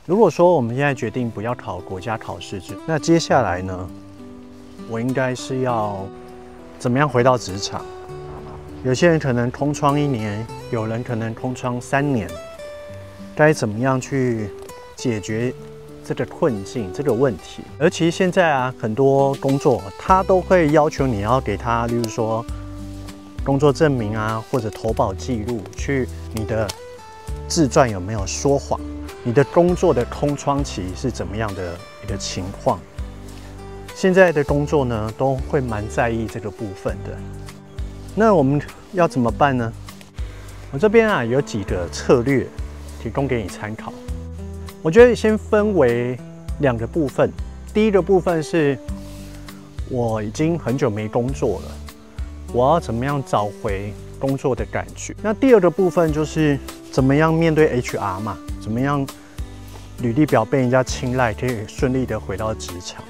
如果說我們現在決定不要考國家考試制，那接下來呢，我應該是要怎麼樣回到職場？有些人可能空窗1年，有人可能空窗3年，該怎麼樣去解決這個困境、這個問題？而其實現在啊，很多工作他都會要求你要給他，例如說工作證明啊，或者投保記錄，去你的自傳有沒有說謊？你的工作的空窗期是怎麼樣的一個情況？現在的工作呢，都會蠻在意這個部分的。那我們要怎麼辦呢？我這邊啊有幾個策略提供給你參考。我覺得先分為2個部分。第一個部分是我已經很久沒工作了，我要怎麼樣找回工作的感覺。那第2個部分就是怎麼樣面對 HR 嘛，怎麼樣履歷表被人家青睞，可以順利的回到職場。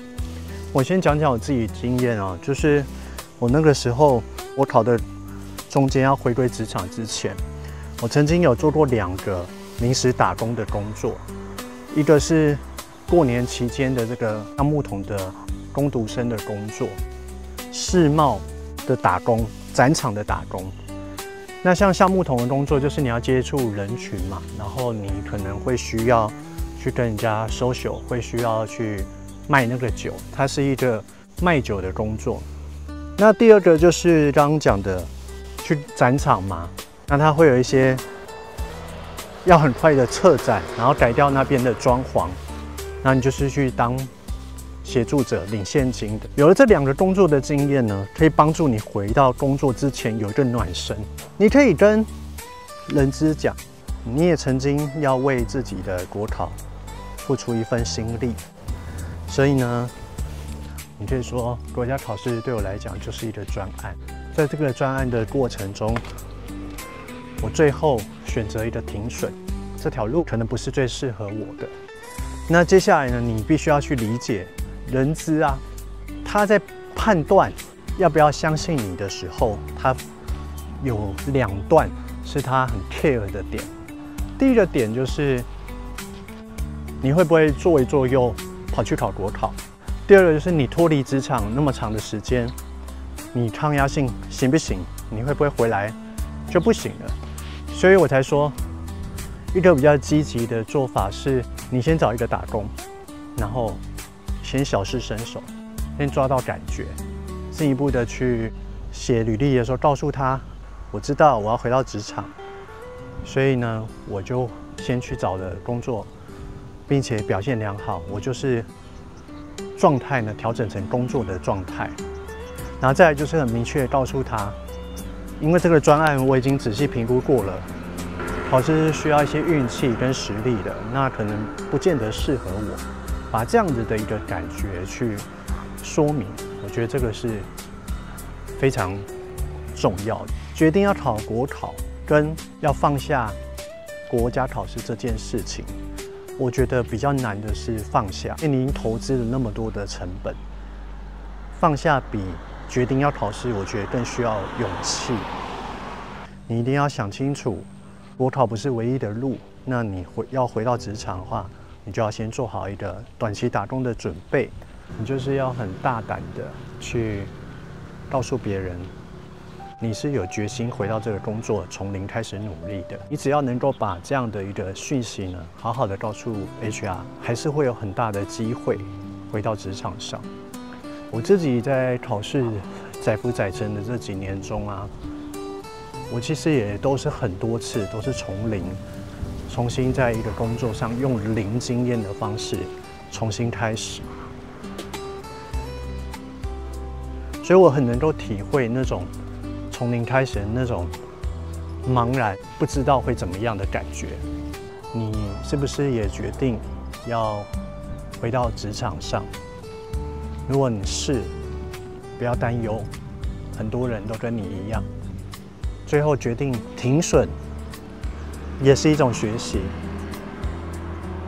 我先講講我自己的經驗啊，就是我那個時候我考的中間要回歸職場之前，我曾經有做過2個臨時打工的工作，一個是過年期間的這個橡木桶的工讀生的工作，世貿的打工，展場的打工。那像橡木桶的工作，就是你要接觸人群嘛，然後你可能會需要去跟人家 social， 会需要去賣那個酒，它是一個賣酒的工作。那第2個就是剛剛講的去展場嘛，那它會有一些要很快的策展，然后改掉那邊的裝潢，那你就是去當協助者領現金的。有了這2個工作的經驗呢，可以幫助你回到工作之前有一個暖身。你可以跟人資講，你也曾經要為自己的國考付出一份心力，所以呢，你可以說國家考試對我來講就是一個專案。在這個專案的過程中，我最後選擇一個停損，這條路可能不是最適合我的。那接下來呢，你必須要去理解人資啊，他在判斷要不要相信你的時候，他有2段是他很 care 的點。第1個點就是你會不會做一做又跑去考國考？第2個就是你脫離職場那麼長的時間，你抗壓性行不行？你會不會回來就不行了？所以我才說，一個比較積極的做法是，你先找一個打工，然後先小試身手，先抓到感覺，進一步的去寫履歷的時候，告訴他，我知道我要回到職場，所以呢，我就先去找了工作，並且表現良好，我就是狀態呢調整成工作的狀態，然後再來就是很明確的告訴他，因為這個專案我已經仔細評估過了，考試是需要一些運氣跟實力的，那可能不見得適合我。把這樣子的一個感覺去說明，我覺得這個是非常重要的。決定要考國考跟要放下國家考試這件事情，我覺得比較難的是放下，因為你已經投資了那麼多的成本，放下比決定要考試，我覺得更需要勇氣。你一定要想清楚，國考不是唯一的路。那你要回到職場的話，你就要先做好一個短期打工的準備。你就是要很大膽的去告訴別人，你是有決心回到這個工作，從零開始努力的。你只要能夠把這樣的一個訊息呢，好好的告訴 HR， 還是會有很大的機會回到職場上。我自己在考試載浮載沉的這幾年中啊，我其實也都是很多次都是從零，重新在一個工作上用零經驗的方式重新開始。所以我很能夠體會那種從零開始的那種茫然不知道会怎麼樣的感覺。你是不是也決定要回到職場上？如果你是，不要擔憂，很多人都跟你一樣。最後決定停損，也是一種學習。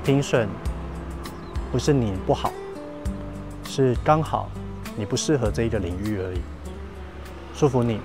停損不是你不好，是剛好你不適合這一個領域而已。祝福你。